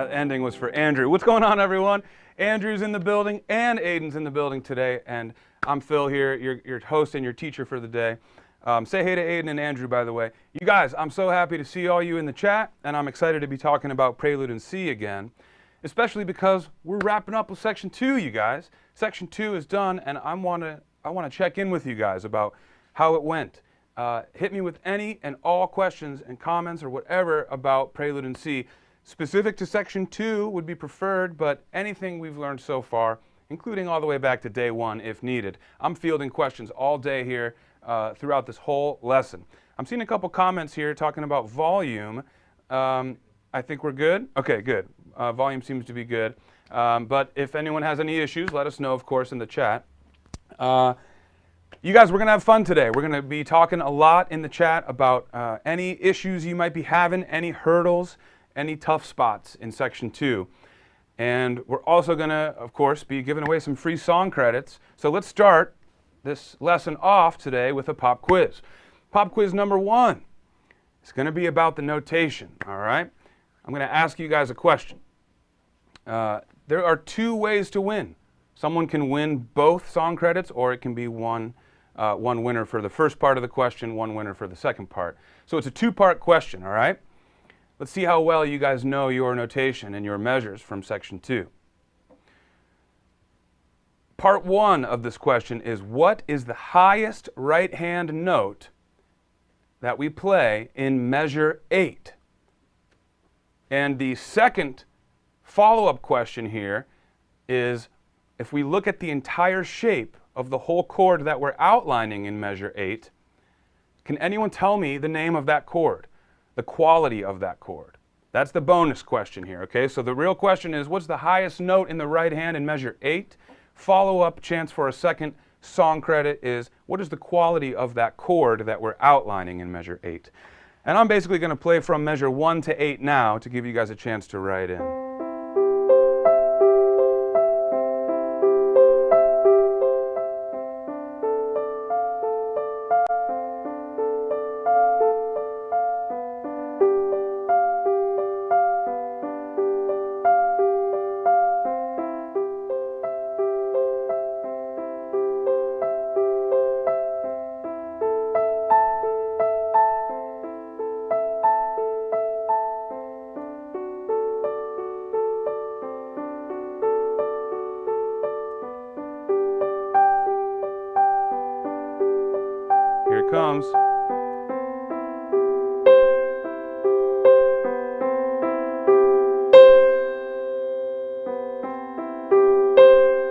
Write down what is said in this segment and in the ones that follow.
That ending was for Andrew. What's going on, everyone? Andrew's in the building and Aiden's in the building today, and I'm Phil here, your host and your teacher for the day. Say hey to Aiden and Andrew, by the way. You guys, I'm so happy to see all you in the chat, and I'm excited to be talking about Prelude in C again, especially because we're wrapping up with Section 2, you guys. Section 2 is done, and I want to check in with you guys about how it went. Hit me with any and all questions and comments or whatever about Prelude in C. Specific to Section 2 would be preferred, but anything we've learned so far, including all the way back to day 1 if needed. I'm fielding questions all day here throughout this whole lesson. I'm seeing a couple comments here talking about volume. I think we're good. Okay, good. Volume seems to be good. But if anyone has any issues, let us know, of course, in the chat. You guys, we're going to have fun today. We're going to be talking a lot in the chat about any issues you might be having, any hurdles, any tough spots in Section 2. And we're also going to, of course, be giving away some free song credits. So let's start this lesson off today with a pop quiz. Pop quiz number 1. It's going to be about the notation, all right? I'm going to ask you guys a question. There are 2 ways to win. Someone can win both song credits, or it can be one winner for the first part of the question, one winner for the second part. So it's a 2-part question, all right? Let's see how well you guys know your notation and your measures from Section 2. Part 1 of this question is, what is the highest right-hand note that we play in measure 8? And the second follow-up question here is, if we look at the entire shape of the whole chord that we're outlining in measure 8, can anyone tell me the name of that chord? The quality of that chord? That's the bonus question here, okay? So the real question is, what's the highest note in the right hand in measure 8? Follow-up chance for a second song credit is, what is the quality of that chord that we're outlining in measure 8? And I'm basically going to play from measure 1 to 8 now to give you guys a chance to write in. Here it comes.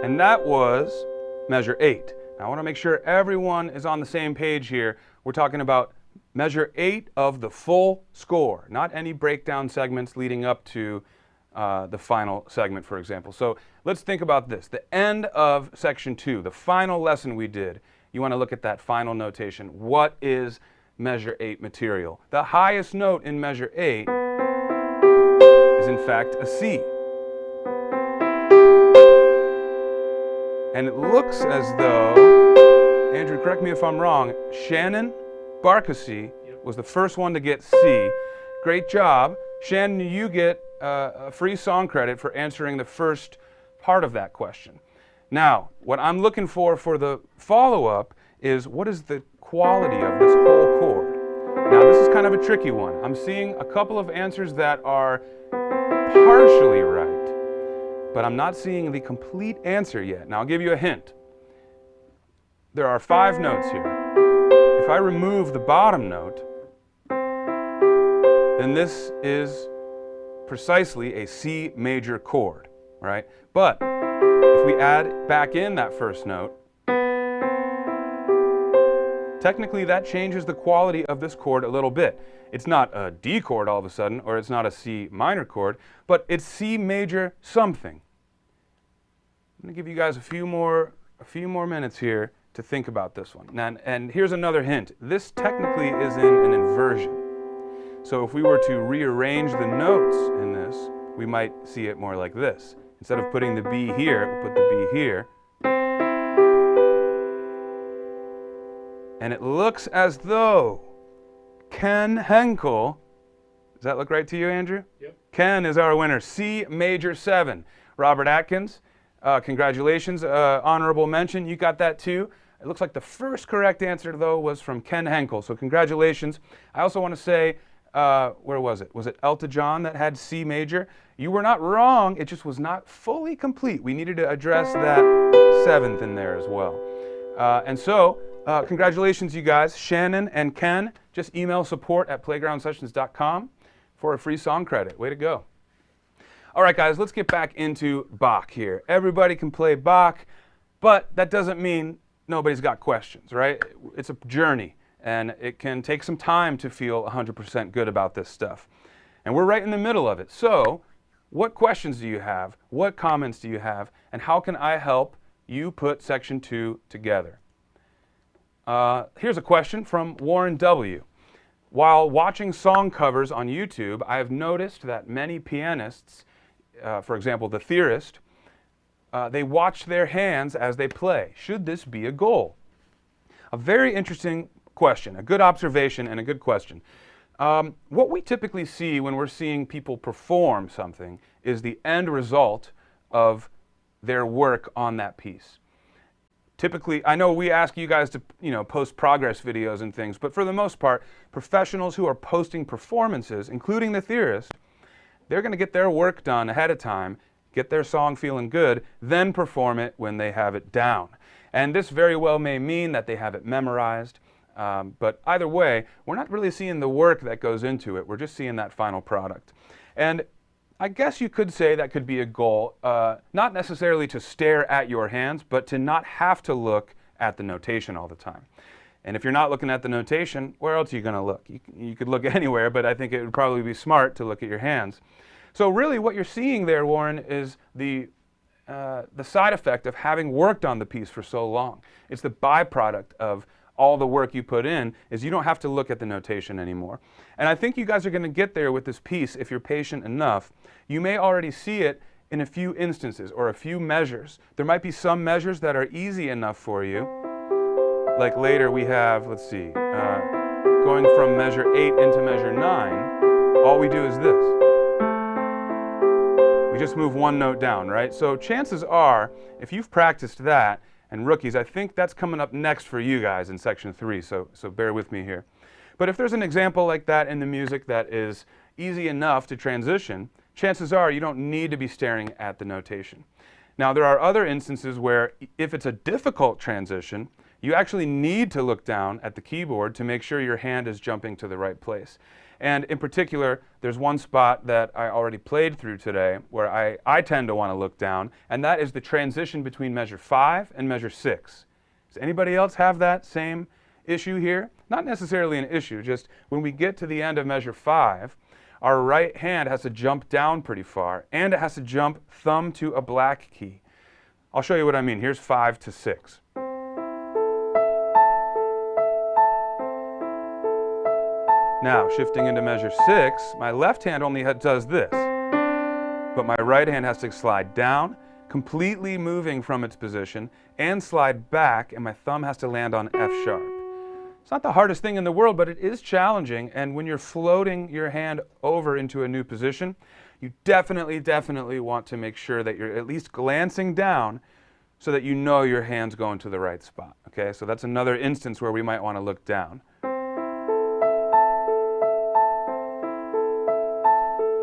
And that was measure 8. Now I want to make sure everyone is on the same page here. We're talking about measure 8 of the full score, not any breakdown segments leading up to the final segment, for example. So let's think about this. The end of Section 2, the final lesson we did, you want to look at that final notation. What is measure 8 material? The highest note in measure 8 is in fact a C. And it looks as though, Andrew, correct me if I'm wrong, Shannon Barkasy was the first one to get C. Great job. Shannon, you get a free song credit for answering the first part of that question. Now, what I'm looking for the follow-up is, what is the quality of this whole chord? Now, this is kind of a tricky one. I'm seeing a couple of answers that are partially right, but I'm not seeing the complete answer yet. Now, I'll give you a hint. There are 5 notes here. If I remove the bottom note, then this is precisely a C major chord, right? But if we add back in that first note, technically that changes the quality of this chord a little bit. It's not a D chord all of a sudden, or it's not a C minor chord, but it's C major something. I'm going to give you guys a few more minutes here to think about this one. And here's another hint. This technically is in an inversion. So if we were to rearrange the notes in this, we might see it more like this. Instead of putting the B here, we'll put the B here. And it looks as though Ken Henkel that look right to you, Andrew? Yep. Ken is our winner, C major 7. Robert Atkins, congratulations, honorable mention. You got that too. It looks like the first correct answer, though, was from Ken Henkel, so congratulations. I also want to say, where was it? Was it Elton John that had C major? You were not wrong, it just was not fully complete. We needed to address that 7th in there as well. And so, congratulations, you guys. Shannon and Ken, just email support@playgroundsessions.com for a free song credit. Way to go. All right, guys, let's get back into Bach here. Everybody can play Bach, but that doesn't mean nobody's got questions, right? It's a journey, and it can take some time to feel 100% good about this stuff. And we're right in the middle of it. So, what questions do you have? What comments do you have? And how can I help you put Section 2 together? Here's a question from Warren W. While watching song covers on YouTube, I have noticed that many pianists, for example, the theorist, they watch their hands as they play. Should this be a goal? A very interesting question, a good observation and a good question. What we typically see when we're seeing people perform something is the end result of their work on that piece. Typically, I know we ask you guys to, post progress videos and things, but for the most part, professionals who are posting performances, including the theorist, they're going to get their work done ahead of time, get their song feeling good, then perform it when they have it down. And this very well may mean that they have it memorized, but either way, we're not really seeing the work that goes into it. We're just seeing that final product. And I guess you could say that could be a goal, not necessarily to stare at your hands, but to not have to look at the notation all the time. And if you're not looking at the notation, where else are you going to look? You could look anywhere, but I think it would probably be smart to look at your hands. So really what you're seeing there, Warren, is the side effect of having worked on the piece for so long. It's the byproduct of all the work you put in, is you don't have to look at the notation anymore. And I think you guys are going to get there with this piece if you're patient enough. You may already see it in a few instances or a few measures. There might be some measures that are easy enough for you. Like later we have, let's see, going from measure 8 into measure 9, all we do is this. We just move one note down, right? So chances are, if you've practiced that, and rookies, I think that's coming up next for you guys in Section 3, so bear with me here. But if there's an example like that in the music that is easy enough to transition, chances are you don't need to be staring at the notation. Now, there are other instances where if it's a difficult transition, you actually need to look down at the keyboard to make sure your hand is jumping to the right place. And in particular, there's one spot that I already played through today where I tend to want to look down, and that is the transition between measure 5 and measure 6. Does anybody else have that same issue here? Not necessarily an issue, just when we get to the end of measure 5, our right hand has to jump down pretty far, and it has to jump thumb to a black key. I'll show you what I mean. Here's 5 to 6. Now, shifting into measure 6, my left hand only does this, but my right hand has to slide down, completely moving from its position, and slide back, and my thumb has to land on F sharp. It's not the hardest thing in the world, but it is challenging, and when you're floating your hand over into a new position, you definitely want to make sure that you're at least glancing down so that you know your hand's going to the right spot, okay? So that's another instance where we might want to look down.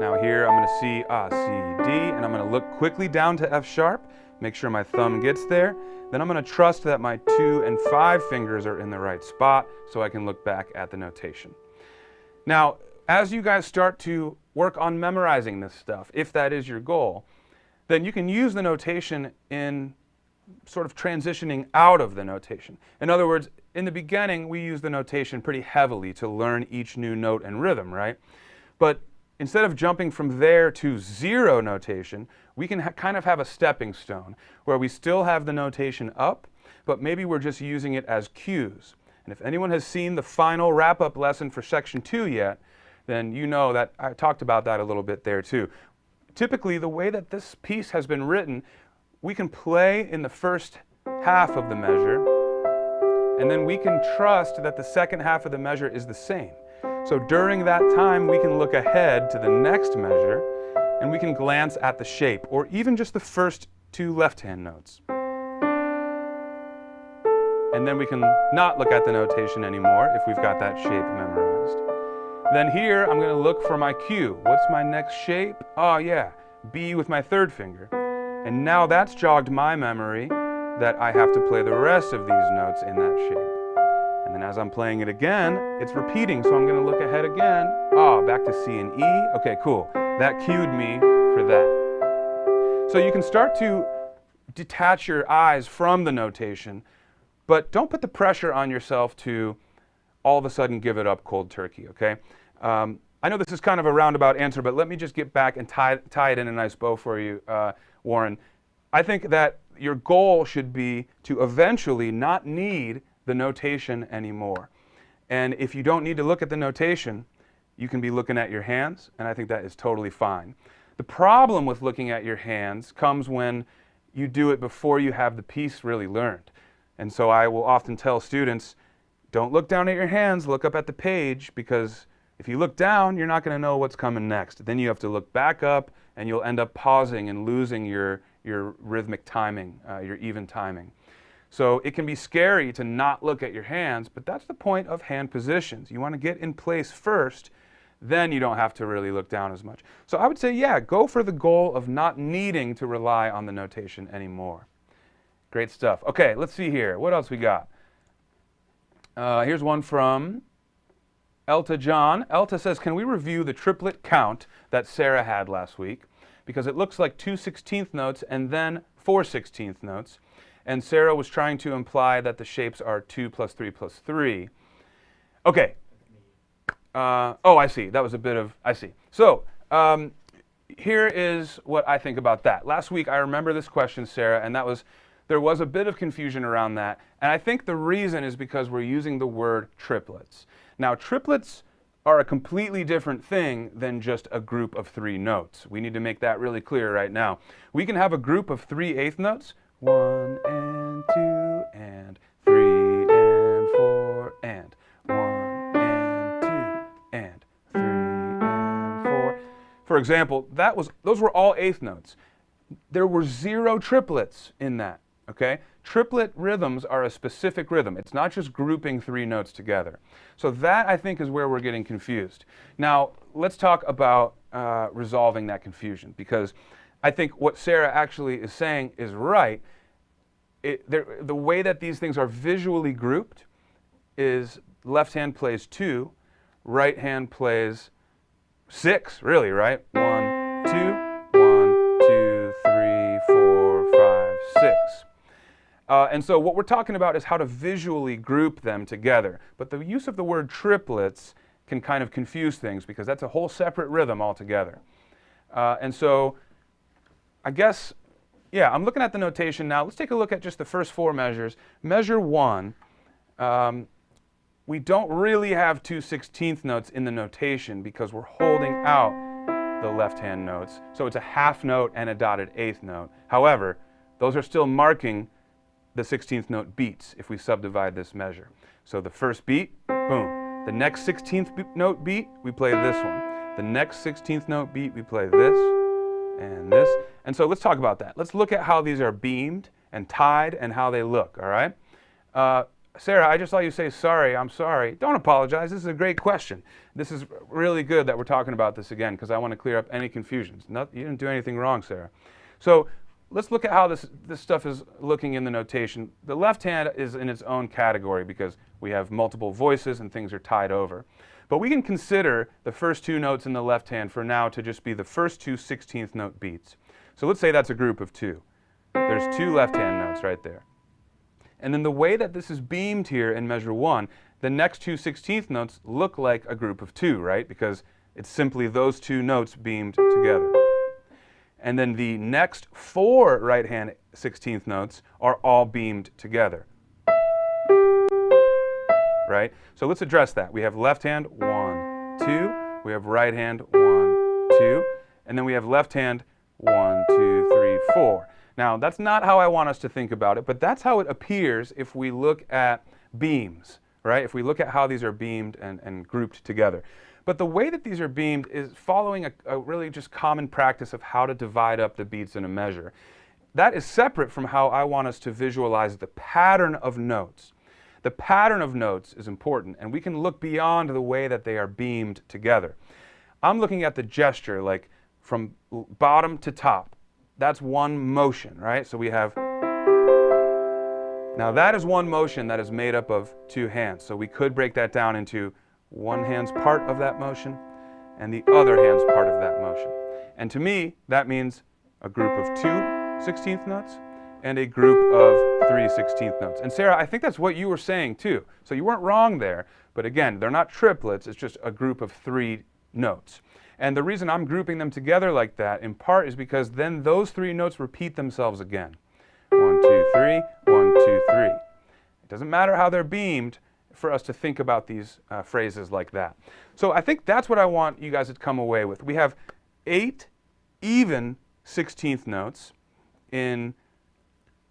Now here I'm going to see C, D, and I'm going to look quickly down to F sharp, make sure my thumb gets there. Then I'm going to trust that my 2 and 5 fingers are in the right spot so I can look back at the notation. Now, as you guys start to work on memorizing this stuff, if that is your goal, then you can use the notation in sort of transitioning out of the notation. In other words, in the beginning, we use the notation pretty heavily to learn each new note and rhythm, right? But instead of jumping from there to 0 notation, we can kind of have a stepping stone where we still have the notation up, but maybe we're just using it as cues. And if anyone has seen the final wrap-up lesson for Section 2 yet, then you know that I talked about that a little bit there too. Typically, the way that this piece has been written, we can play in the first half of the measure, and then we can trust that the second half of the measure is the same. So during that time, we can look ahead to the next measure, and we can glance at the shape, or even just the first two left-hand notes. And then we can not look at the notation anymore if we've got that shape memorized. Then here, I'm going to look for my cue. What's my next shape? Oh yeah, B with my third finger. And now that's jogged my memory that I have to play the rest of these notes in that shape. And then as I'm playing it again, it's repeating, so I'm going to look ahead again. Back to C and E. Okay, cool. That cued me for that. So you can start to detach your eyes from the notation, but don't put the pressure on yourself to all of a sudden give it up cold turkey, okay? I know this is kind of a roundabout answer, but let me just get back and tie it in a nice bow for you, Warren. I think that your goal should be to eventually not need the notation anymore. And if you don't need to look at the notation, you can be looking at your hands, and I think that is totally fine. The problem with looking at your hands comes when you do it before you have the piece really learned. And so I will often tell students, don't look down at your hands, look up at the page, because if you look down, you're not going to know what's coming next. Then you have to look back up, and you'll end up pausing and losing your rhythmic timing, your even timing. So it can be scary to not look at your hands, but that's the point of hand positions. You want to get in place first, then you don't have to really look down as much. So I would say, yeah, go for the goal of not needing to rely on the notation anymore. Great stuff. Okay, let's see here. What else we got? Here's one from Elta John. Elta says, can we review the triplet count that Sarah had last week? Because it looks like 2 16th notes and then 4 16th notes. And Sarah was trying to imply that the shapes are 2 plus 3 plus 3. Okay. Oh, I see. That was a bit of, I see. So here is what I think about that. Last week, I remember this question, Sarah, and that was, there was a bit of confusion around that. And I think the reason is because we're using the word triplets. Now, triplets are a completely different thing than just a group of 3 notes. We need to make that really clear right now. We can have a group of 3/8 notes, 1 and 2 and 3 and 4 and 1 and 2 and 3 and 4. For example, those were all 8th notes. There were 0 triplets in that, okay? Triplet rhythms are a specific rhythm. It's not just grouping 3 notes together. So that, I think, is where we're getting confused. Now, let's talk about resolving that confusion, because I think what Sarah actually is saying is right. The way that these things are visually grouped is left hand plays 2, right hand plays 6, really, right? 1, 2, 1, 2, 3, 4, 5, 6. And so what we're talking about is how to visually group them together. But the use of the word triplets can kind of confuse things, because that's a whole separate rhythm altogether. And so I guess, yeah, I'm looking at the notation now. Let's take a look at just the first 4 measures. Measure 1, we don't really have 2 16th notes in the notation because we're holding out the left-hand notes. So it's a half note and a dotted 8th note. However, those are still marking the 16th note beats if we subdivide this measure. So the first beat, boom. The next 16th note beat, we play this one. The next 16th note beat, we play this and this. And so let's talk about that. Let's look at how these are beamed and tied and how they look, all right? Sarah, I just saw you say sorry. I'm sorry. Don't apologize. This is a great question. This is really good that we're talking about this again, because I want to clear up any confusions. You didn't do anything wrong, Sarah. So let's look at how this stuff is looking in the notation. The left hand is in its own category because we have multiple voices and things are tied over. But we can consider the first 2 notes in the left hand for now to just be the first 2 16th note beats. So let's say that's a group of 2. There's 2 left hand notes right there. And then the way that this is beamed here in measure 1, the next 2 16th notes look like a group of 2, right? Because it's simply those 2 notes beamed together. And then the next 4 right hand 16th notes are all beamed together. Right? So let's address that. We have left hand 1, 2. We have right hand 1, 2. And then we have left hand 1, 2, 3, 4. Now, that's not how I want us to think about it, but that's how it appears if we look at beams. right? If we look at how these are beamed and grouped together. But the way that these are beamed is following a really just common practice of how to divide up the beats in a measure. That is separate from how I want us to visualize the pattern of notes. The pattern of notes is important, and we can look beyond the way that they are beamed together. I'm looking at the gesture, like from bottom to top. That's one motion, right? So we have, now that is one motion that is made up of two hands. So we could break that down into one hand's part of that motion and the other hand's part of that motion. And to me, that means a group of 2 16th notes and a group of 3 16th notes. And Sarah, I think that's what you were saying too. So you weren't wrong there, but again, they're not triplets, it's just a group of 3 notes. And the reason I'm grouping them together like that, in part, is because then those 3 notes repeat themselves again. 1, 2, 3, 1, 2, 3. It doesn't matter how they're beamed for us to think about these phrases like that. So I think that's what I want you guys to come away with. We have 8 even 16th notes in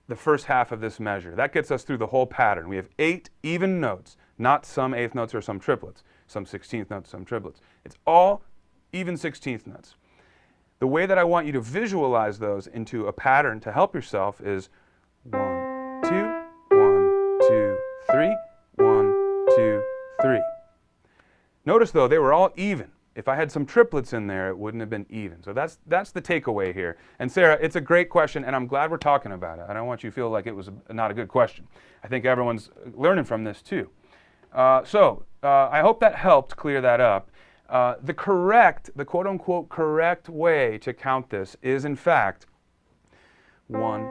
the first half of this measure. That gets us through the whole pattern. We have 8 even notes, not some 8th notes or some triplets, some 16th notes, some triplets. It's all even 16th notes. The way that I want you to visualize those into a pattern to help yourself is 1, 2, 1, 2, 3, 1, 2, 3. Notice though, they were all even. If I had some triplets in there, it wouldn't have been even. So that's the takeaway here. And Sarah, it's a great question, and I'm glad we're talking about it. I don't want you to feel like it was not a good question. I think everyone's learning from this too. I hope that helped clear that up. The quote-unquote correct way to count this is, in fact, 1 E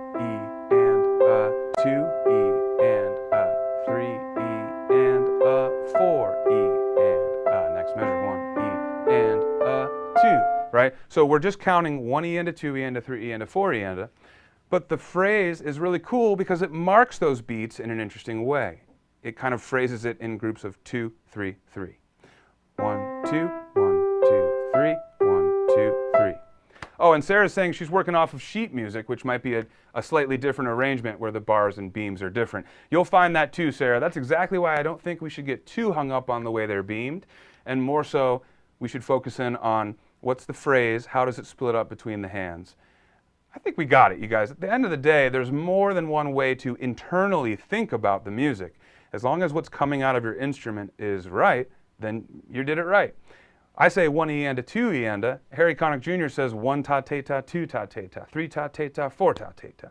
and a, 2 E and a, 3 E and a, 4 E and a. Next measure, 1 E and a, 2, right? So we're just counting 1 E and a, 2 E and a, 3 E and a, 4 E and a. But the phrase is really cool because it marks those beats in an interesting way. It kind of phrases it in groups of 2, 3, 3. 1, 2, 1, 2, 3, 1, 2, 3. Oh, and Sarah's saying she's working off of sheet music, which might be a slightly different arrangement where the bars and beams are different. You'll find that too, Sarah. That's exactly why I don't think we should get too hung up on the way they're beamed, and more so we should focus in on what's the phrase, how does it split up between the hands. I think we got it, you guys. At the end of the day, there's more than one way to internally think about the music. As long as what's coming out of your instrument is right, then you did it right. I say 1 E and a, 2 E and a. Harry Connick Jr. says 1 ta te ta, 2 ta te ta, 3 ta te ta, 4 ta te ta.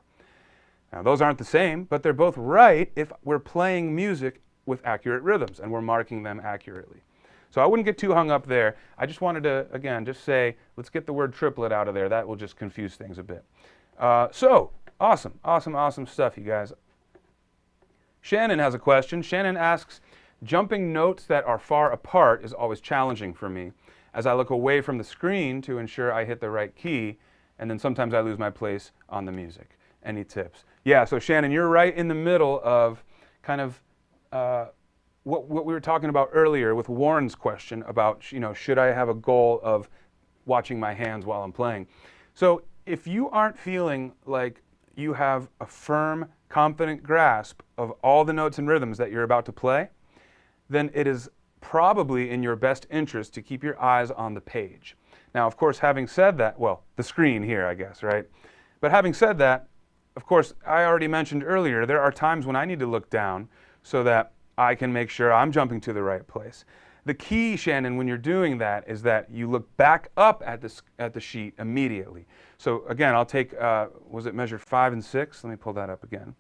Now those aren't the same, but they're both right if we're playing music with accurate rhythms and we're marking them accurately. So I wouldn't get too hung up there. I just wanted to, again, just say, let's get the word triplet out of there. That will just confuse things a bit. Awesome stuff, you guys. Shannon has a question. Shannon asks, jumping notes that are far apart is always challenging for me, as I look away from the screen to ensure I hit the right key, and then sometimes I lose my place on the music. Any tips? Yeah, so Shannon, you're right in the middle of kind of what we were talking about earlier with Warren's question about, should I have a goal of watching my hands while I'm playing? So if you aren't feeling like you have a firm, confident grasp of all the notes and rhythms that you're about to play, then it is probably in your best interest to keep your eyes on the page. Now, of course, having said that, well, the screen here, I guess, right? But having said that, of course, I already mentioned earlier, there are times when I need to look down so that I can make sure I'm jumping to the right place. The key, Shannon, when you're doing that is that you look back up at the sheet immediately. So again, I'll take, was it measure 5 and 6? Let me pull that up again.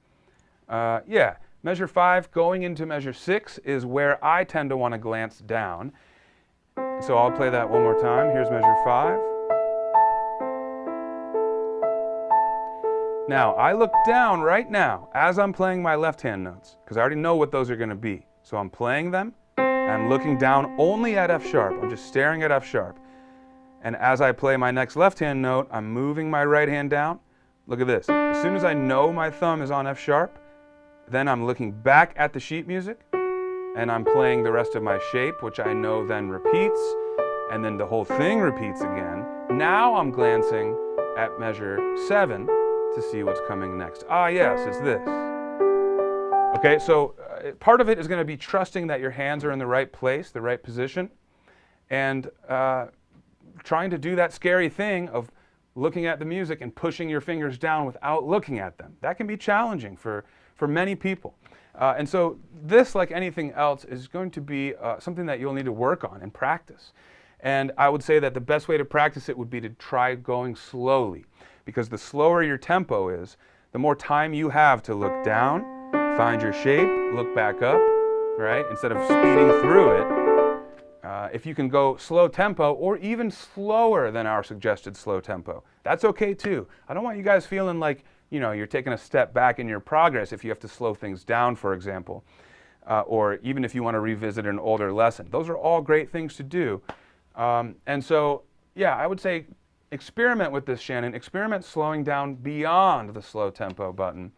Yeah, measure 5 going into measure 6 is where I tend to want to glance down. So I'll play that one more time. Here's measure 5. Now, I look down right now as I'm playing my left-hand notes, because I already know what those are going to be. So I'm playing them, and I'm looking down only at F sharp. I'm just staring at F sharp. And as I play my next left-hand note, I'm moving my right hand down. Look at this. As soon as I know my thumb is on F sharp, then I'm looking back at the sheet music, and I'm playing the rest of my shape, which I know then repeats, and then the whole thing repeats again. Now I'm glancing at measure 7 to see what's coming next. Ah, yes, it's this. Okay, so part of it is going to be trusting that your hands are in the right place, the right position, and trying to do that scary thing of looking at the music and pushing your fingers down without looking at them. That can be challenging for many people. And so this, like anything else, is going to be something that you'll need to work on and practice. And I would say that the best way to practice it would be to try going slowly, because the slower your tempo is, the more time you have to look down, find your shape, look back up, right? Instead of speeding through it. If you can go slow tempo or even slower than our suggested slow tempo, that's okay too. I don't want you guys feeling like, you know, you're taking a step back in your progress if you have to slow things down, for example, or even if you want to revisit an older lesson. Those are all great things to do. And so, yeah, I would say experiment with this, Shannon. Experiment slowing down beyond the slow tempo button,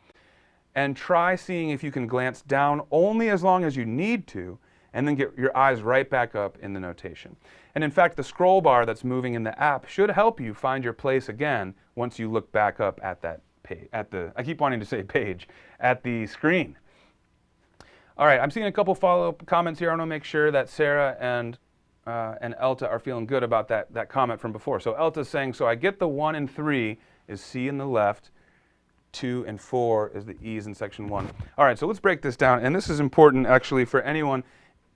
and try seeing if you can glance down only as long as you need to, and then get your eyes right back up in the notation. And in fact, the scroll bar that's moving in the app should help you find your place again once you look back up at that page, I keep wanting to say page, at the screen. All right, I'm seeing a couple follow-up comments here. I want to make sure that Sarah and Elta are feeling good about that comment from before. So Elta's saying, so I get the 1 and 3 is C in the left, 2 and 4 is the E's in section 1. All right, so let's break this down. And this is important actually for anyone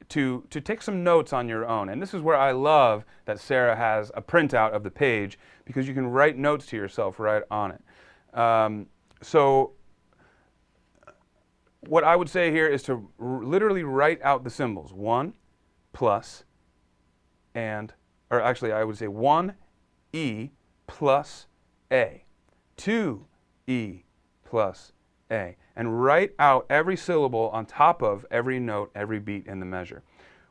to take some notes on your own. And this is where I love that Sarah has a printout of the page, because you can write notes to yourself right on it. So what I would say here is to literally write out the symbols. 1 plus and, or actually I would say 1 E plus A, 2 E plus A, and write out every syllable on top of every note, every beat in the measure.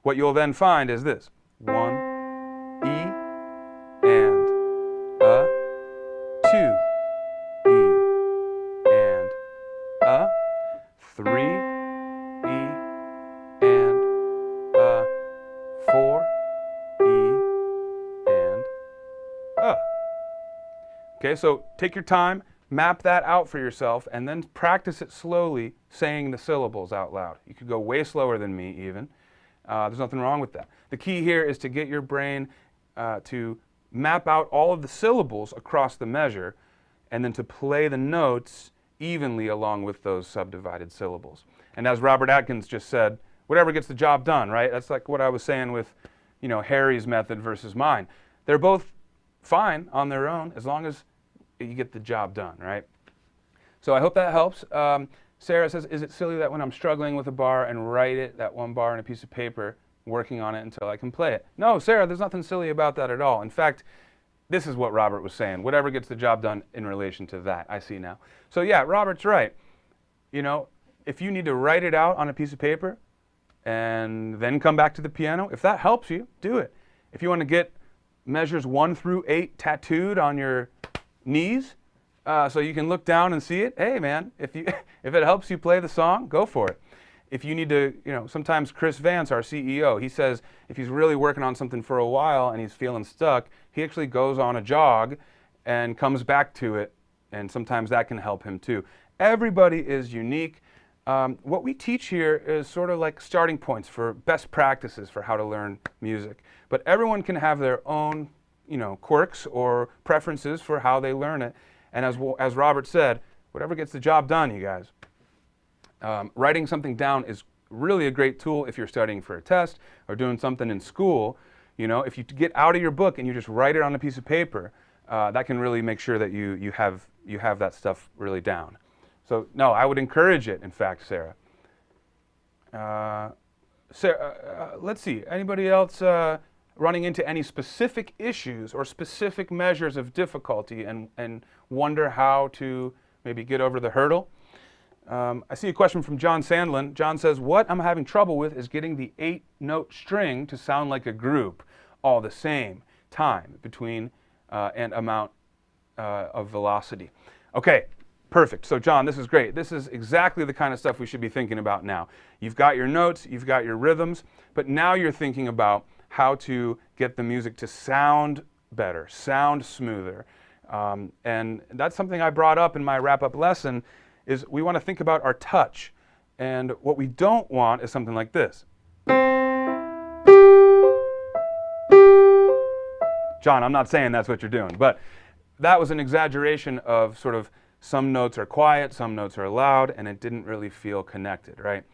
What you'll then find is this: 1 E and A, 2 E and A, 3 E and A, 4 E and A. Okay, so take your time, map that out for yourself, and then practice it slowly, saying the syllables out loud. You could go way slower than me even. There's nothing wrong with that. The key here is to get your brain to map out all of the syllables across the measure, and then to play the notes evenly along with those subdivided syllables. And as Robert Atkins just said, whatever gets the job done, right? That's like what I was saying with, you know, Harry's method versus mine. They're both fine on their own as long as you get the job done, right? So I hope that helps. Sarah says, is it silly that when I'm struggling with a bar and write it, that one bar on a piece of paper, working on it until I can play it? No, Sarah, there's nothing silly about that at all. In fact, this is what Robert was saying. Whatever gets the job done in relation to that, I see now. So yeah, Robert's right. You know, if you need to write it out on a piece of paper and then come back to the piano, if that helps you, do it. If you want to get measures 1 through 8 tattooed on your knees, so you can look down and see it, hey man, if it helps you play the song, go for it. If you need to, you know, sometimes Chris Vance, our CEO, he says if he's really working on something for a while and he's feeling stuck, he actually goes on a jog and comes back to it, and sometimes that can help him too. Everybody is unique. What we teach here is sort of like starting points for best practices for how to learn music, but everyone can have their own, you know, quirks or preferences for how they learn it. And as Robert said, whatever gets the job done, you guys. Writing something down is really a great tool if you're studying for a test or doing something in school. You know, if you get out of your book and you just write it on a piece of paper, that can really make sure that you have that stuff really down. So no, I would encourage it, in fact, Sarah. Let's see, anybody else running into any specific issues or specific measures of difficulty and wonder how to maybe get over the hurdle? I see a question from John Sandlin. John says, what I'm having trouble with is getting the 8-note string to sound like a group all the same time between and amount of velocity. Okay, perfect. So John, this is great. This is exactly the kind of stuff we should be thinking about now. You've got your notes, you've got your rhythms, but now you're thinking about how to get the music to sound better, sound smoother. And that's something I brought up in my wrap-up lesson, is we want to think about our touch. And what we don't want is something like this. John, I'm not saying that's what you're doing, but that was an exaggeration of sort of some notes are quiet, some notes are loud, and it didn't really feel connected, right?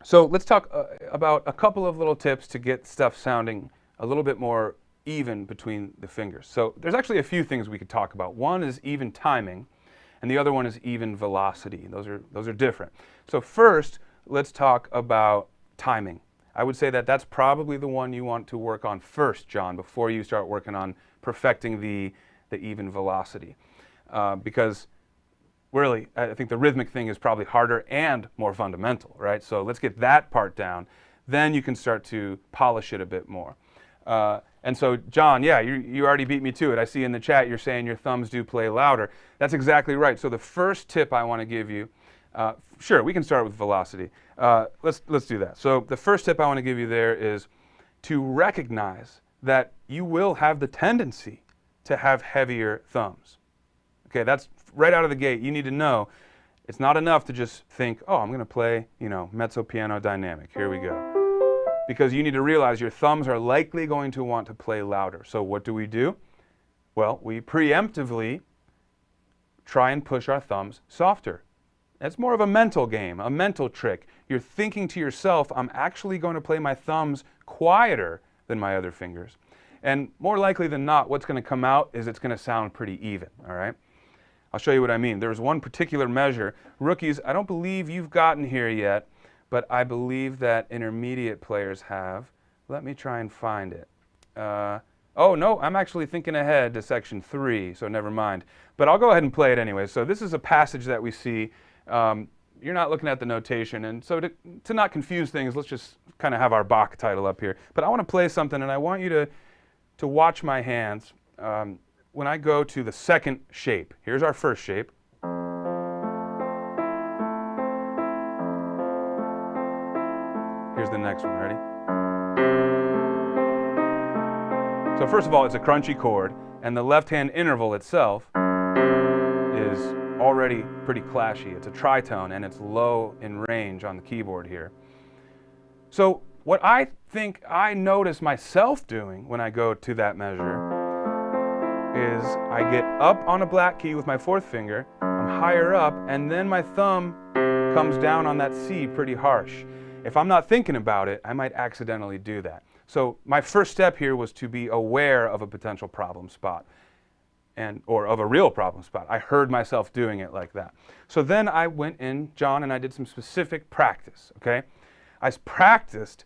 So let's talk about a couple of little tips to get stuff sounding a little bit more even between the fingers. So there's actually a few things we could talk about. One is even timing, and the other one is even velocity. Those are different. So first, let's talk about timing. I would say that that's probably the one you want to work on first, John, before you start working on perfecting the even velocity. Because really, I think the rhythmic thing is probably harder and more fundamental, right? So let's get that part down. Then you can start to polish it a bit more. And so, John, yeah, you already beat me to it. I see in the chat you're saying your thumbs do play louder. That's exactly right. So the first tip I want to give you, sure, we can start with velocity. Let's do that. So the first tip I want to give you there is to recognize that you will have the tendency to have heavier thumbs. Okay, that's right out of the gate. You need to know it's not enough to just think, oh, I'm going to play, mezzo piano dynamic. Here we go. Because you need to realize your thumbs are likely going to want to play louder. So what do? Well, we preemptively try and push our thumbs softer. It's more of a mental game, a mental trick. You're thinking to yourself, I'm actually going to play my thumbs quieter than my other fingers. And more likely than not, what's going to come out is it's going to sound pretty even, all right? I'll show you what I mean. There's one particular measure. Rookies, I don't believe you've gotten here yet, but I believe that intermediate players have. Let me try and find it. Oh, no, I'm actually thinking ahead to section 3, so never mind. But I'll go ahead and play it anyway. So this is a passage that we see. You're not looking at the notation, and so to not confuse things, let's just kind of have our Bach title up here. But I want to play something, and I want you to watch my hands. When I go to the second shape, here's our first shape. Here's the next one, ready? So first of all, it's a crunchy chord, and the left-hand interval itself is already pretty clashy. It's a tritone, and it's low in range on the keyboard here. So what I think I notice myself doing when I go to that measure is I get up on a black key with my fourth finger, I'm higher up, and then my thumb comes down on that C pretty harsh. If I'm not thinking about it, I might accidentally do that. So my first step here was to be aware of a potential problem spot, or of a real problem spot. I heard myself doing it like that. So then I went in, John, and I did some specific practice, okay? I practiced,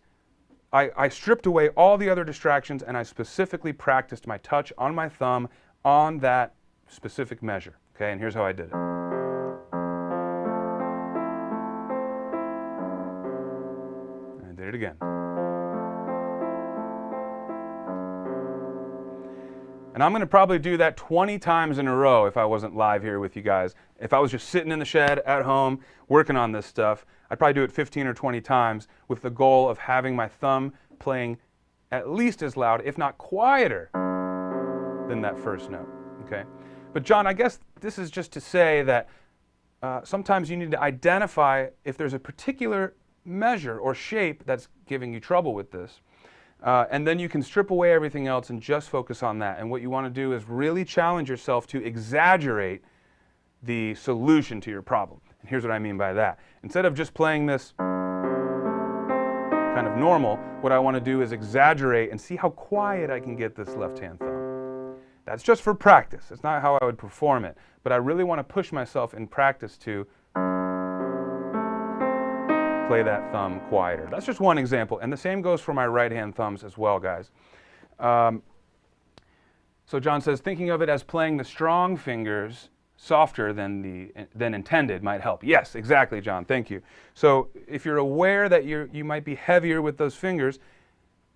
I stripped away all the other distractions, and I specifically practiced my touch on my thumb on that specific measure, okay? And here's how I did it. Did it again. And I'm going to probably do that 20 times in a row if I wasn't live here with you guys. If I was just sitting in the shed at home working on this stuff, I'd probably do it 15 or 20 times with the goal of having my thumb playing at least as loud, if not quieter, than that first note. Okay? But John, I guess this is just to say that sometimes you need to identify if there's a particular measure or shape that's giving you trouble with this. And then you can strip away everything else and just focus on that. And what you want to do is really challenge yourself to exaggerate the solution to your problem. And here's what I mean by that. Instead of just playing this kind of normal, what I want to do is exaggerate and see how quiet I can get this left-hand thumb. That's just for practice. It's not how I would perform it. But I really want to push myself in practice to play that thumb quieter. That's just one example, and the same goes for my right-hand thumbs as well, guys. So John says, thinking of it as playing the strong fingers softer than intended might help. Yes, exactly, John. Thank you. So if you're aware that you might be heavier with those fingers,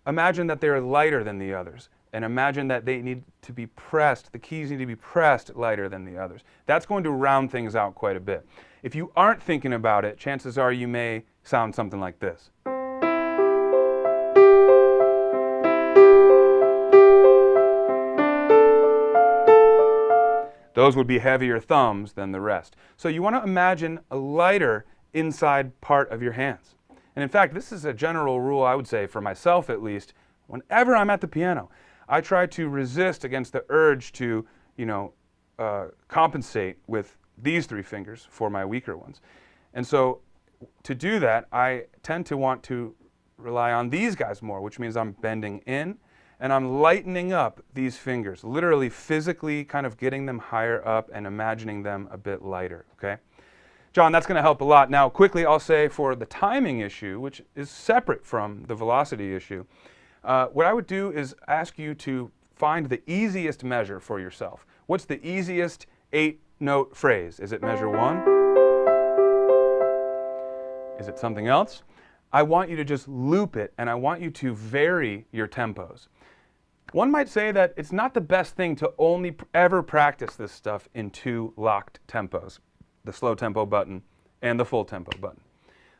imagine that they're lighter than the others, and imagine that they need to be pressed. The keys need to be pressed lighter than the others. That's going to round things out quite a bit. If you aren't thinking about it, chances are you may sound something like this. Those would be heavier thumbs than the rest. So you want to imagine a lighter inside part of your hands. And in fact, this is a general rule, I would say, for myself at least. Whenever I'm at the piano, I try to resist against the urge to, compensate with these three fingers for my weaker ones. And so to do that, I tend to want to rely on these guys more, which means I'm bending in and I'm lightening up these fingers, literally physically kind of getting them higher up and imagining them a bit lighter, okay? John, that's going to help a lot. Now, quickly, I'll say for the timing issue, which is separate from the velocity issue, what I would do is ask you to find the easiest measure for yourself. What's the easiest 8-note phrase? Is it measure 1? Is it something else? I want you to just loop it, and I want you to vary your tempos. One might say that it's not the best thing to only ever practice this stuff in 2 locked tempos, the slow tempo button and the full tempo button.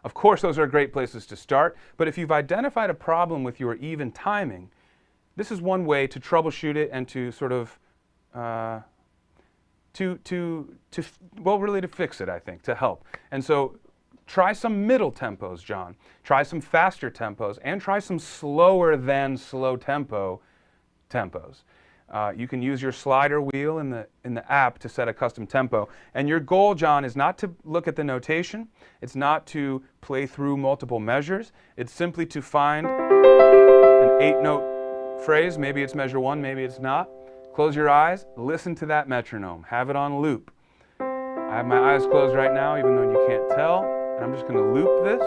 Of course, those are great places to start, but if you've identified a problem with your even timing, this is one way to troubleshoot it and to sort of, really to fix it, I think, to help. And so try some middle tempos, John. Try some faster tempos, and try some slower than slow tempo tempos. You can use your slider wheel in the app to set a custom tempo. And your goal, John, is not to look at the notation. It's not to play through multiple measures. It's simply to find an 8-note phrase. Maybe it's measure 1, maybe it's not. Close your eyes, listen to that metronome. Have it on loop. I have my eyes closed right now, even though you can't tell. And I'm just going to loop this.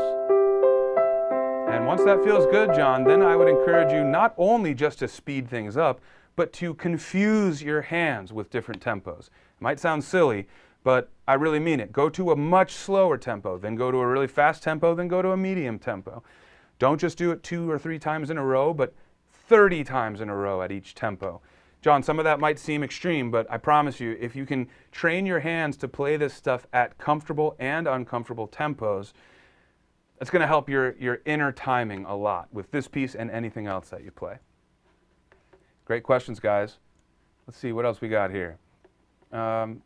And once that feels good, John, then I would encourage you not only just to speed things up, but to confuse your hands with different tempos. It might sound silly, but I really mean it. Go to a much slower tempo, then go to a really fast tempo, then go to a medium tempo. Don't just do it 2 or 3 times in a row, but 30 times in a row at each tempo. John, some of that might seem extreme, but I promise you, if you can train your hands to play this stuff at comfortable and uncomfortable tempos, it's going to help your inner timing a lot with this piece and anything else that you play. Great questions, guys. Let's see what else we got here. Shannon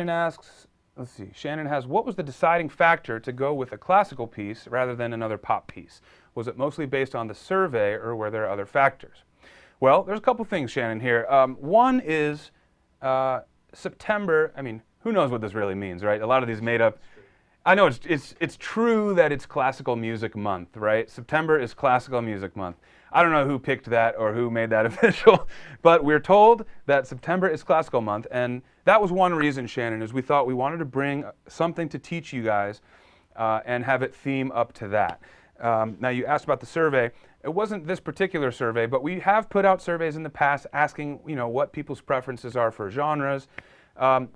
asks, let's see, Shannon has, what was the deciding factor to go with a classical piece rather than another pop piece? Was it mostly based on the survey, or were there other factors? Well, there's a couple things, Shannon, here. One is September. I mean, who knows what this really means, right? A lot of these made up. I know it's true that it's Classical Music Month, right? September is Classical Music Month. I don't know who picked that or who made that official, but we're told that September is Classical Month, and that was one reason, Shannon, is we thought we wanted to bring something to teach you guys and have it theme up to that. Now, you asked about the survey. It wasn't this particular survey, but we have put out surveys in the past asking, what people's preferences are for genres.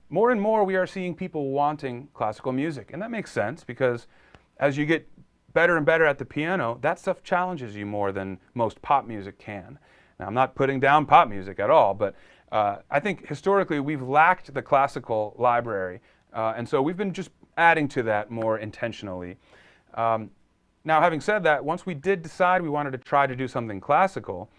More and more, we are seeing people wanting classical music, and that makes sense because as you get better and better at the piano, that stuff challenges you more than most pop music can. Now, I'm not putting down pop music at all, but I think historically we've lacked the classical library, and so we've been just adding to that more intentionally. Now, having said that, once we did decide we wanted to try to do something classical,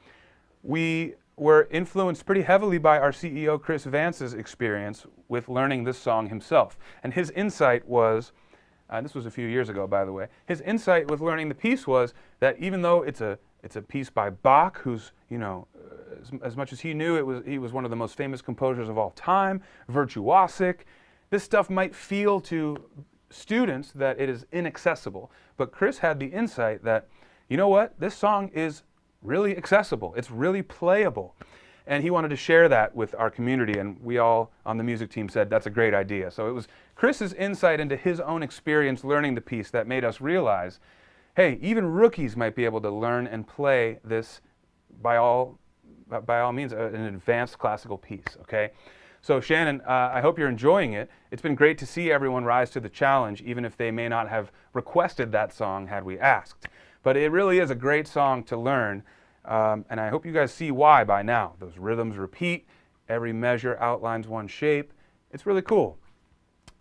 we were influenced pretty heavily by our CEO Chris Vance's experience with learning this song himself. And his insight was, this was a few years ago, by the way, his insight with learning the piece was that even though it's a piece by Bach, who's, as much as he knew, he was one of the most famous composers of all time, virtuosic, this stuff might feel to students that it is inaccessible. But Chris had the insight that, you know what, this song is really accessible. It's really playable. And he wanted to share that with our community, and we all on the music team said that's a great idea. So it was Chris's insight into his own experience learning the piece that made us realize, hey, even rookies might be able to learn and play this by all means an advanced classical piece, okay? So Shannon, I hope you're enjoying it. It's been great to see everyone rise to the challenge, even if they may not have requested that song had we asked. But it really is a great song to learn, and I hope you guys see why by now. Those rhythms repeat, every measure outlines one shape. It's really cool.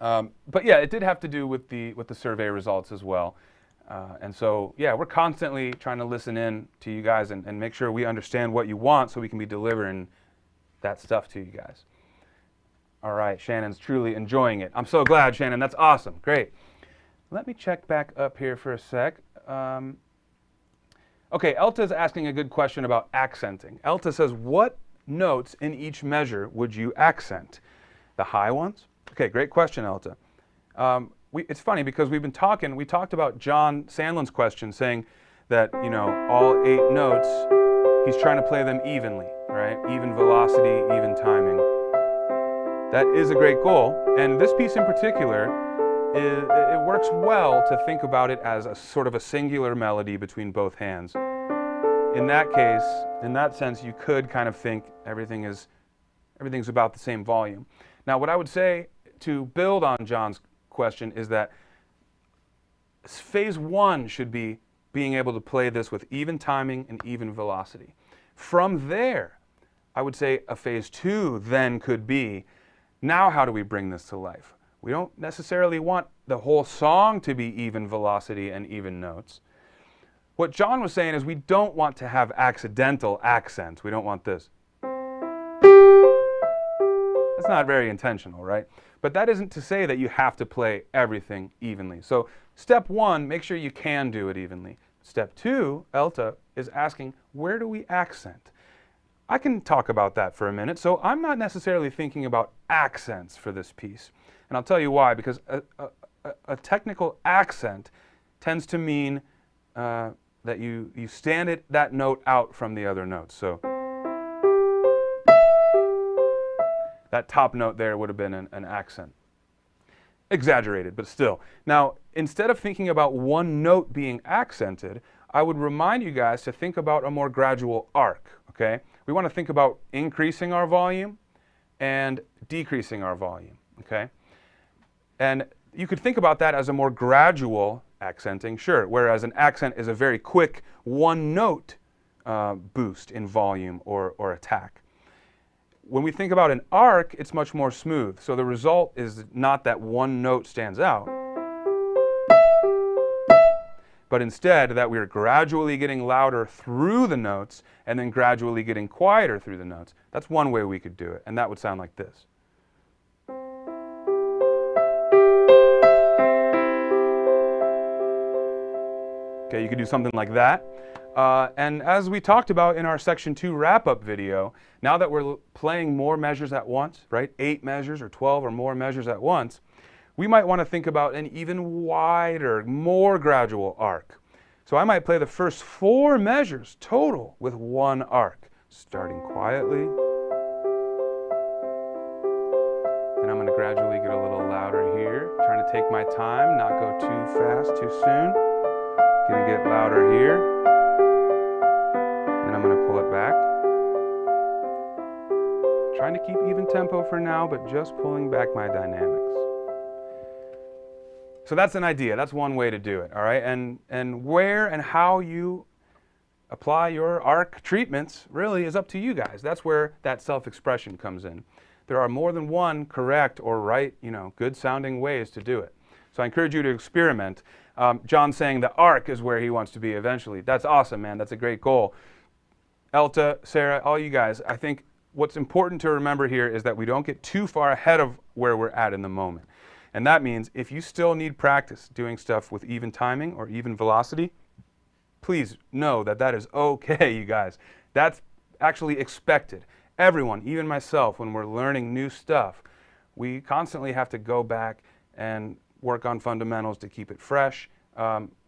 But yeah, it did have to do with the survey results as well. And so, yeah, we're constantly trying to listen in to you guys and make sure we understand what you want so we can be delivering that stuff to you guys. All right, Shannon's truly enjoying it. I'm so glad, Shannon. That's awesome. Great. Let me check back up here for a sec. Okay, Elta's asking a good question about accenting. Elta says, what notes in each measure would you accent? The high ones? Okay, great question, Elta. It's funny because we talked about John Sandlin's question saying that, you know, all 8 notes, he's trying to play them evenly, right? Even velocity, even timing. That is a great goal, and this piece in particular, it works well to think about it as a sort of a singular melody between both hands. In that case, in that sense, you could kind of think everything's about the same volume. Now, what I would say to build on John's question is that phase 1 should be being able to play this with even timing and even velocity. From there, I would say a phase 2 then could be, now how do we bring this to life? We don't necessarily want the whole song to be even velocity and even notes. What John was saying is we don't want to have accidental accents. We don't want this. That's not very intentional, right? But that isn't to say that you have to play everything evenly. So step 1, make sure you can do it evenly. Step 2, Elta is asking, where do we accent? I can talk about that for a minute. So I'm not necessarily thinking about accents for this piece. And I'll tell you why, because a technical accent tends to mean that you stand that note out from the other notes. So that top note there would have been an accent. Exaggerated, but still. Now, instead of thinking about one note being accented, I would remind you guys to think about a more gradual arc, okay? We want to think about increasing our volume and decreasing our volume, okay? And you could think about that as a more gradual accenting, sure, whereas an accent is a very quick one-note boost in volume or attack. When we think about an arc, it's much more smooth. So the result is not that one note stands out, but instead that we're gradually getting louder through the notes and then gradually getting quieter through the notes. That's one way we could do it, and that would sound like this. Okay, you could do something like that. And as we talked about in our section 2 wrap-up video, now that we're playing more measures at once, right, 8 measures or 12 or more measures at once, we might want to think about an even wider, more gradual arc. So I might play the first 4 measures total with one arc, starting quietly. Then I'm going to gradually get a little louder here, trying to take my time, not go too fast, too soon. Going to get louder here. Then I'm going to pull it back. Trying to keep even tempo for now, but just pulling back my dynamics. So that's an idea. That's one way to do it, all right? And where and how you apply your arc treatments really is up to you guys. That's where that self-expression comes in. There are more than one correct or right, good sounding ways to do it. So I encourage you to experiment. John's saying the arc is where he wants to be eventually. That's awesome, man. That's a great goal. Elta, Sarah, all you guys, I think what's important to remember here is that we don't get too far ahead of where we're at in the moment. And that means if you still need practice doing stuff with even timing or even velocity, please know that that is okay, you guys. That's actually expected. Everyone, even myself, when we're learning new stuff, we constantly have to go back and work on fundamentals to keep it fresh.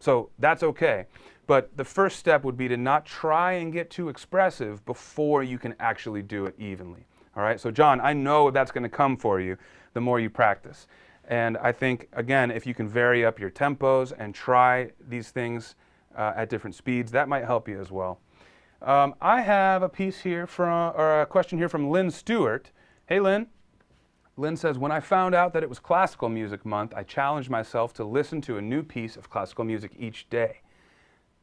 So that's okay. But the first step would be to not try and get too expressive before you can actually do it evenly. All right? So John, I know that's going to come for you the more you practice. And I think, again, if you can vary up your tempos and try these things at different speeds, that might help you as well. I have a piece here or a question here from Lynn Stewart. Hey, Lynn. Lynn says, when I found out that it was Classical Music Month, I challenged myself to listen to a new piece of classical music each day.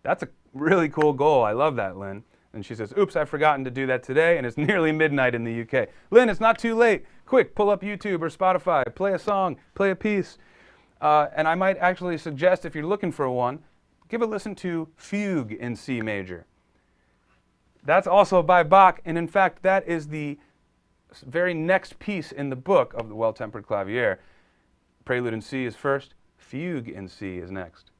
That's a really cool goal. I love that, Lynn. And she says, oops, I've forgotten to do that today, and it's nearly midnight in the UK. Lynn, it's not too late. Quick, pull up YouTube or Spotify, play a song, play a piece. And I might actually suggest, if you're looking for one, give a listen to Fugue in C major. That's also by Bach, and in fact, that is the very next piece in the book of the Well-Tempered Clavier. Prelude in C is first, Fugue in C is next.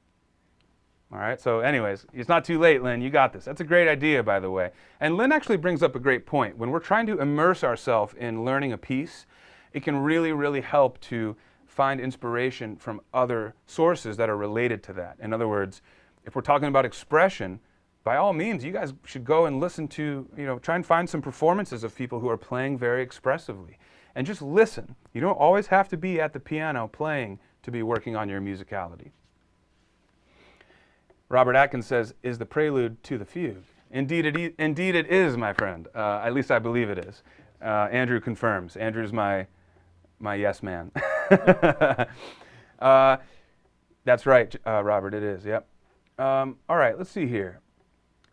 All right, so anyways, it's not too late, Lynn. You got this. That's a great idea, by the way. And Lynn actually brings up a great point. When we're trying to immerse ourselves in learning a piece, it can really, really help to find inspiration from other sources that are related to that. In other words, if we're talking about expression, by all means, you guys should go and listen to, try and find some performances of people who are playing very expressively. And just listen. You don't always have to be at the piano playing to be working on your musicality. Robert Atkins says, is the prelude to the fugue? Indeed it is, my friend. At least I believe it is. Andrew confirms. Andrew's my yes man. That's right, Robert, it is, yep. All right, let's see here.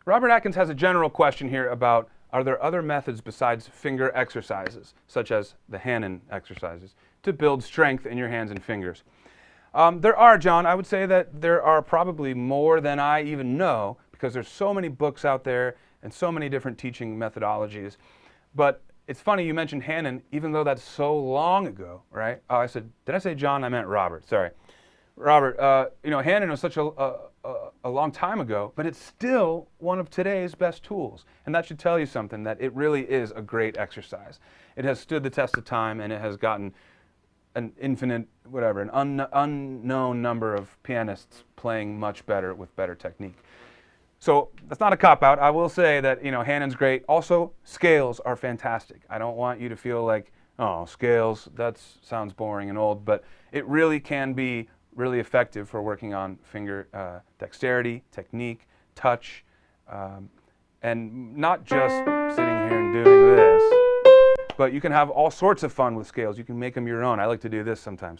Robert Atkins has a general question here about, are there other methods besides finger exercises, such as the Hanon exercises, to build strength in your hands and fingers? There are, John. I would say that there are probably more than I even know, because there's so many books out there and so many different teaching methodologies. But it's funny you mentioned Hanon, even though that's so long ago, right? Oh, did I say John? I meant Robert. Sorry. Robert, Hanon was such a long time ago, but it's still one of today's best tools. And that should tell you something, that it really is a great exercise. It has stood the test of time, and it has gotten an infinite, an unknown number of pianists playing much better with better technique. So that's not a cop-out. I will say that, Hanon's great. Also, scales are fantastic. I don't want you to feel like, oh, scales, that sounds boring and old, but it really can be really effective for working on finger dexterity, technique, touch, and not just sitting here and doing this, but you can have all sorts of fun with scales. You can make them your own. I like to do this sometimes.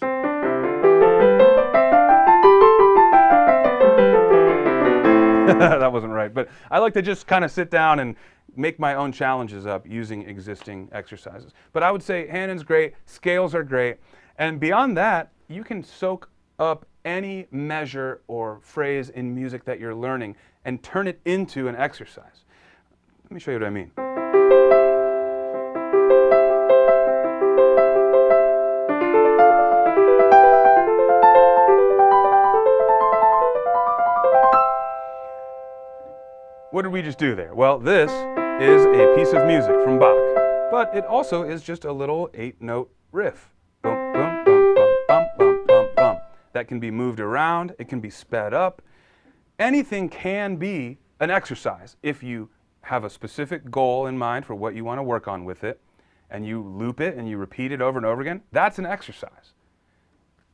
That wasn't right, but I like to just kind of sit down and make my own challenges up using existing exercises. But I would say Hanon's great, scales are great, and beyond that, you can soak up any measure or phrase in music that you're learning and turn it into an exercise. Let me show you what I mean. What did we just do there? Well, this is a piece of music from Bach, but it also is just a little 8-note riff. Boom, boom, boom, boom, bum, bum, bum, bum. That can be moved around, it can be sped up. Anything can be an exercise if you have a specific goal in mind for what you want to work on with it, and you loop it and you repeat it over and over again. That's an exercise.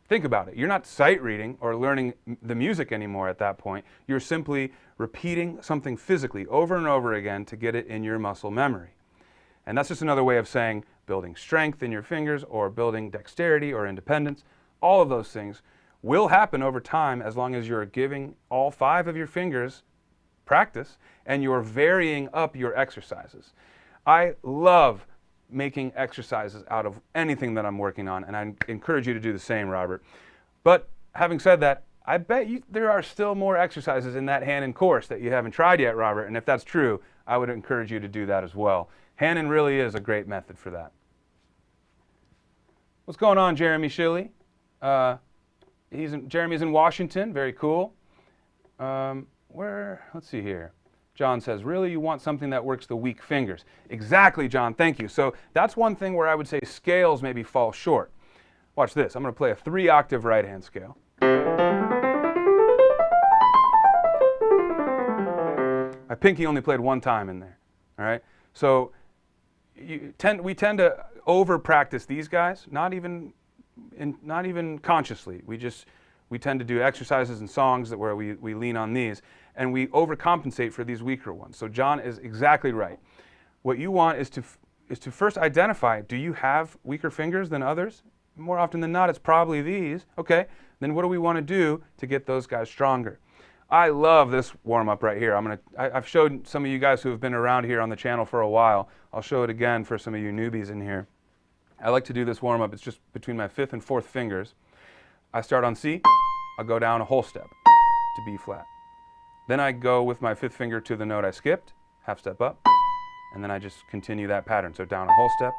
Think about it. You're not sight reading or learning the music anymore at that point. You're simply repeating something physically over and over again to get it in your muscle memory. And that's just another way of saying building strength in your fingers or building dexterity or independence. All of those things will happen over time as long as you're giving all 5 of your fingers practice and you're varying up your exercises. I love making exercises out of anything that I'm working on, and I encourage you to do the same, Robert. But having said that, I bet there are still more exercises in that Hanon course that you haven't tried yet, Robert, and if that's true, I would encourage you to do that as well. Hanon really is a great method for that. What's going on, Jeremy Shilley? Jeremy's in Washington, very cool. Let's see here. John says, really, you want something that works the weak fingers. Exactly, John, thank you. So that's one thing where I would say scales maybe fall short. Watch this. I'm going to play a 3-octave right-hand scale. My pinky only played 1 time in there, all right? So we tend to over-practice these guys, not even consciously. We tend to do exercises and songs where we lean on these, and we overcompensate for these weaker ones. So John is exactly right. What you want is to first identify, do you have weaker fingers than others? More often than not, it's probably these. Okay, then what do we want to do to get those guys stronger? I love this warm-up right here. I've showed some of you guys who have been around here on the channel for a while. I'll show it again for some of you newbies in here. I like to do this warm-up. It's just between my 5th and 4th fingers. I start on C. I'll go down a whole step to B flat. Then I go with my 5th finger to the note I skipped, half step up, and then I just continue that pattern. So down a whole step,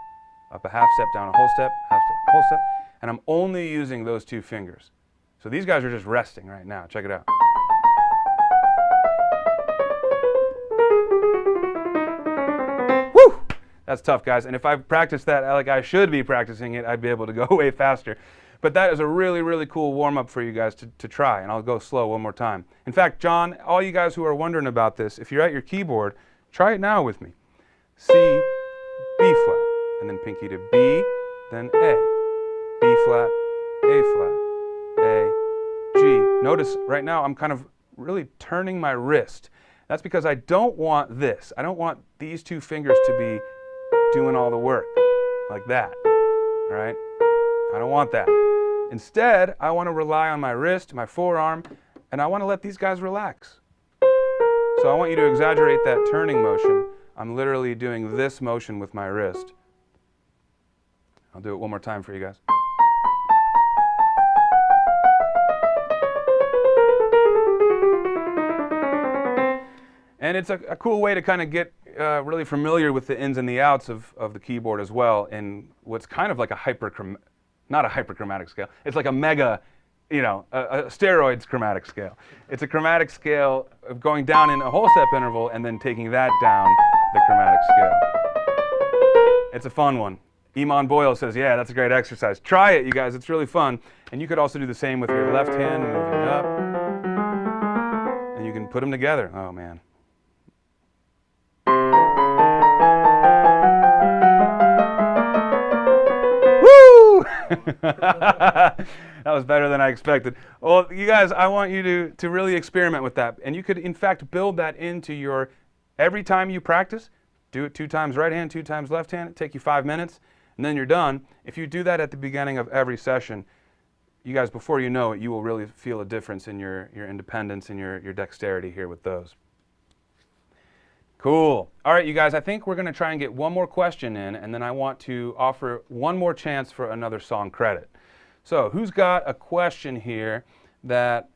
up a half step, down a whole step, half step, whole step, and I'm only using those two fingers. So these guys are just resting right now. Check it out. Woo! That's tough, guys. And if I practiced that like I should be practicing it, I'd be able to go way faster. But that is a really, really cool warm-up for you guys to try, and I'll go slow one more time. In fact, John, all you guys who are wondering about this, if you're at your keyboard, try it now with me. C, B flat, and then pinky to B, then A. B flat, A flat, A, G. Notice right now I'm kind of really turning my wrist. That's because I don't want this. I don't want these two fingers to be doing all the work like that, all right? I don't want that. Instead, I want to rely on my wrist, my forearm, and I want to let these guys relax. So I want you to exaggerate that turning motion. I'm literally doing this motion with my wrist. I'll do it one more time for you guys. And it's a cool way to kind of get really familiar with the ins and the outs of the keyboard as well, in what's kind of like not a hyperchromatic scale. It's like a mega, a steroids chromatic scale. It's a chromatic scale of going down in a whole step interval and then taking that down the chromatic scale. It's a fun one. Iman Boyle says, yeah, that's a great exercise. Try it, you guys. It's really fun. And you could also do the same with your left hand moving up. And you can put them together. Oh, man. That was better than I expected. Well, you guys, I want you to really experiment with that. And you could, in fact, build that into your, every time you practice, do it 2 times right hand, 2 times left hand. It'll take you 5 minutes, and then you're done. If you do that at the beginning of every session, you guys, before you know it, you will really feel a difference in your independence and your dexterity here with those. Cool. All right, you guys, I think we're going to try and get one more question in, and then I want to offer one more chance for another song credit. So who's got a question here that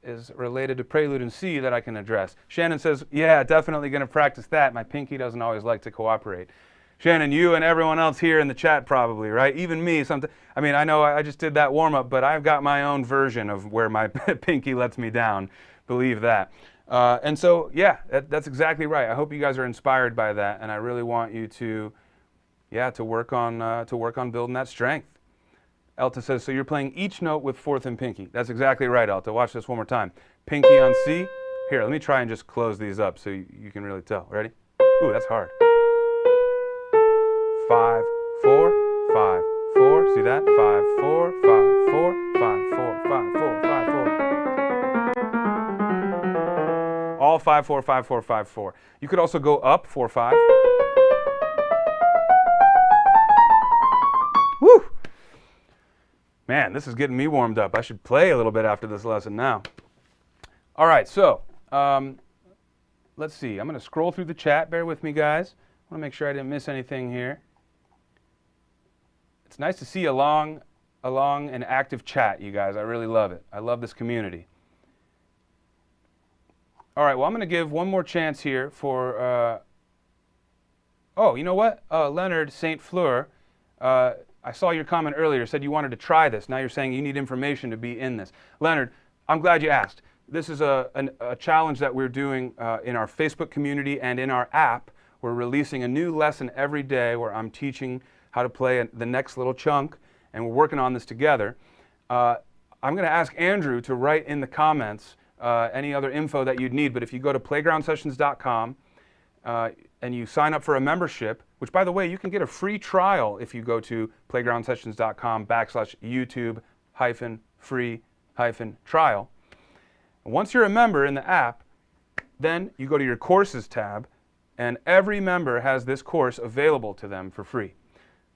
is related to Prelude in C that I can address? Shannon says, yeah, definitely going to practice that. My pinky doesn't always like to cooperate. Shannon, you and everyone else here in the chat probably, right? Even me. I mean, I know I just did that warm-up, but I've got my own version of where my pinky lets me down. Believe that. And so, yeah, that's exactly right. I hope you guys are inspired by that, and I really want you to work on building that strength. Elta says, so you're playing each note with fourth and pinky. That's exactly right, Elta. Watch this one more time. Pinky on C. Here, let me try and just close these up so you can really tell. Ready? Ooh, that's hard. 5, 4, 5, 4. See that? 5, 4, 5, 4, 5, 4, 5, 4, 5, 4. All 5, 4, 5, 4, 5, 4. You could also go up 4, 5. Woo! Man, this is getting me warmed up. I should play a little bit after this lesson now. All right, so let's see. I'm going to scroll through the chat. Bear with me, guys. I want to make sure I didn't miss anything here. It's nice to see a long and active chat, you guys. I really love it. I love this community. All right, well, I'm going to give one more chance here for, oh, you know what? Leonard St. Fleur, I saw your comment earlier, said you wanted to try this. Now you're saying you need information to be in this. Leonard, I'm glad you asked. This is a challenge that we're doing in our Facebook community and in our app. We're releasing a new lesson every day where I'm teaching how to play the next little chunk, and we're working on this together. I'm going to ask Andrew to write in the comments any other info that you'd need, but if you go to playgroundsessions.com and you sign up for a membership, which, by the way, you can get a free trial if you go to playgroundsessions.com/YouTube-free-trial. Once you're a member in the app, then you go to your courses tab, and every member has this course available to them for free.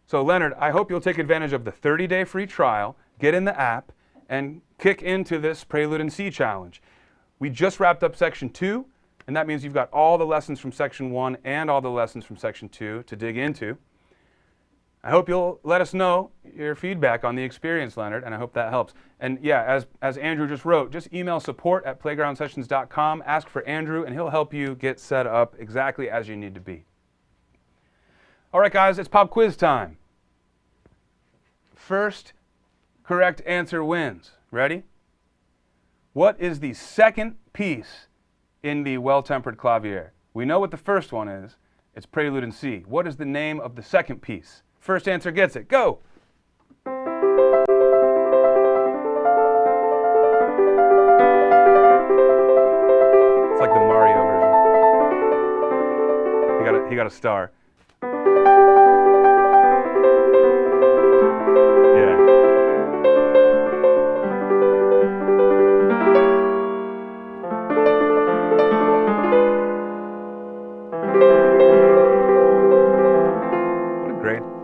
So Leonard, I hope you'll take advantage of the 30-day free trial, get in the app, and kick into this Prelude in C challenge. We just wrapped up section 2, and that means you've got all the lessons from section 1 and all the lessons from section 2 to dig into. I hope you'll let us know your feedback on the experience, Leonard, and I hope that helps. And yeah, as Andrew just wrote, just email support@playgroundsessions.com, ask for Andrew, and he'll help you get set up exactly as you need to be. All right, guys, it's pop quiz time. First correct answer wins. Ready? What is the second piece in the Well-Tempered Clavier? We know what the first one is. It's Prelude in C. What is the name of the second piece? First answer gets it. Go! It's like the Mario version. He got a star. Yeah.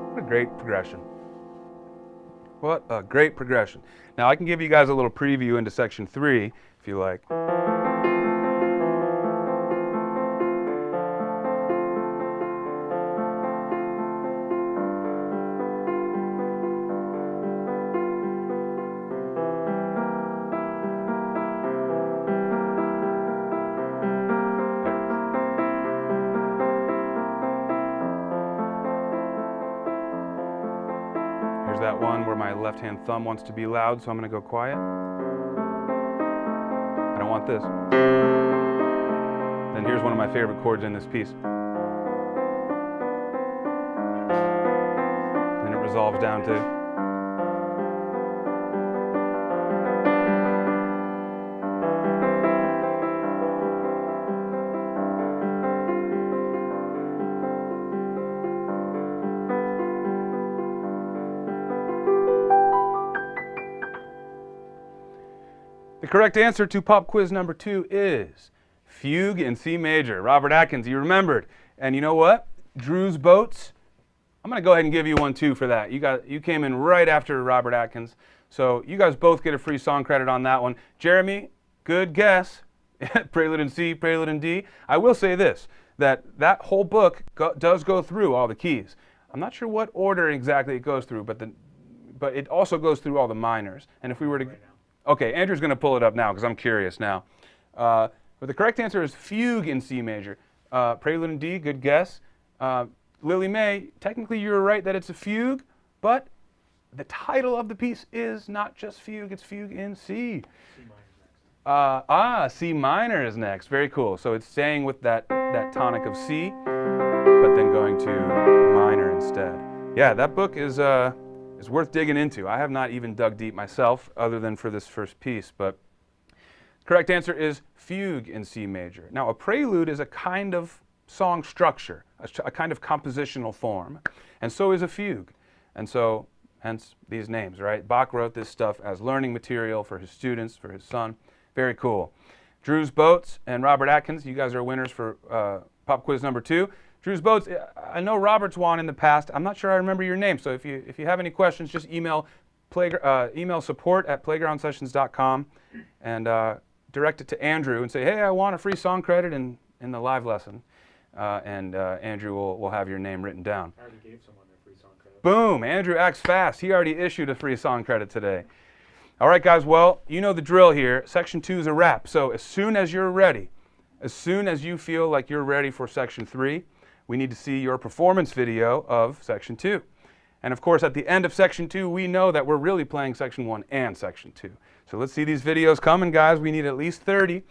What a great progression. What a great progression. Now I can give you guys a little preview into section 3 if you like. Here's that one where my left-hand thumb wants to be loud, so I'm going to go quiet. I don't want this. Then here's one of my favorite chords in this piece. Then it resolves down to... The correct answer to pop quiz number 2 is Fugue in C major. Robert Atkins, you remembered. And you know what? Drew's Boats. I'm going to go ahead and give you one too for that. You came in right after Robert Atkins. So you guys both get a free song credit on that one. Jeremy, good guess. Prelude in C, Prelude in D. I will say this, that whole book does go through all the keys. I'm not sure what order exactly it goes through, but it also goes through all the minors. And if we were to... Okay, Andrew's going to pull it up now because I'm curious now. But the correct answer is Fugue in C major. Prelude in D, good guess. Lily Mae, technically you're right that it's a fugue, but the title of the piece is not just fugue, it's Fugue in C. C minor is next. C minor is next. Very cool. So it's staying with that tonic of C, but then going to minor instead. Yeah, that book is worth digging into. I have not even dug deep myself other than for this first piece, but correct answer is Fugue in C major. Now a prelude is a kind of song structure, a kind of compositional form, and so is a fugue. And so hence these names, right? Bach wrote this stuff as learning material for his students, for his son. Very cool. Drew's Boats and Robert Atkins, you guys are winners for pop quiz number 2. Drew's Boats, I know Robert's won in the past. I'm not sure I remember your name, so if you have any questions, just email support@playgroundsessions.com and direct it to Andrew and say, hey, I want a free song credit in the live lesson. Andrew will have your name written down. I already gave someone a free song credit. Boom, Andrew acts fast. He already issued a free song credit today. All right, guys, well, you know the drill here. Section 2 is a wrap, so as soon as you're ready, as soon as you feel like you're ready for Section 3, we need to see your performance video of Section 2. And of course, at the end of Section 2, we know that we're really playing Section 1 and Section 2. So let's see these videos coming, guys. We need at least 30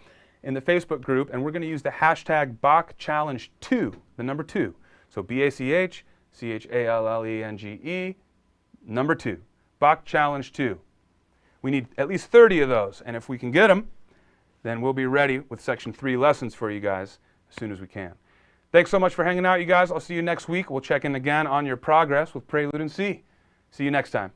in the Facebook group, and we're going to use the hashtag Bach Challenge 2, the number 2. So BACH, number 2. Bach Challenge 2. We need at least 30 of those, and if we can get them, then we'll be ready with Section 3 lessons for you guys as soon as we can. Thanks so much for hanging out, you guys. I'll see you next week. We'll check in again on your progress with Prelude in C. See you next time.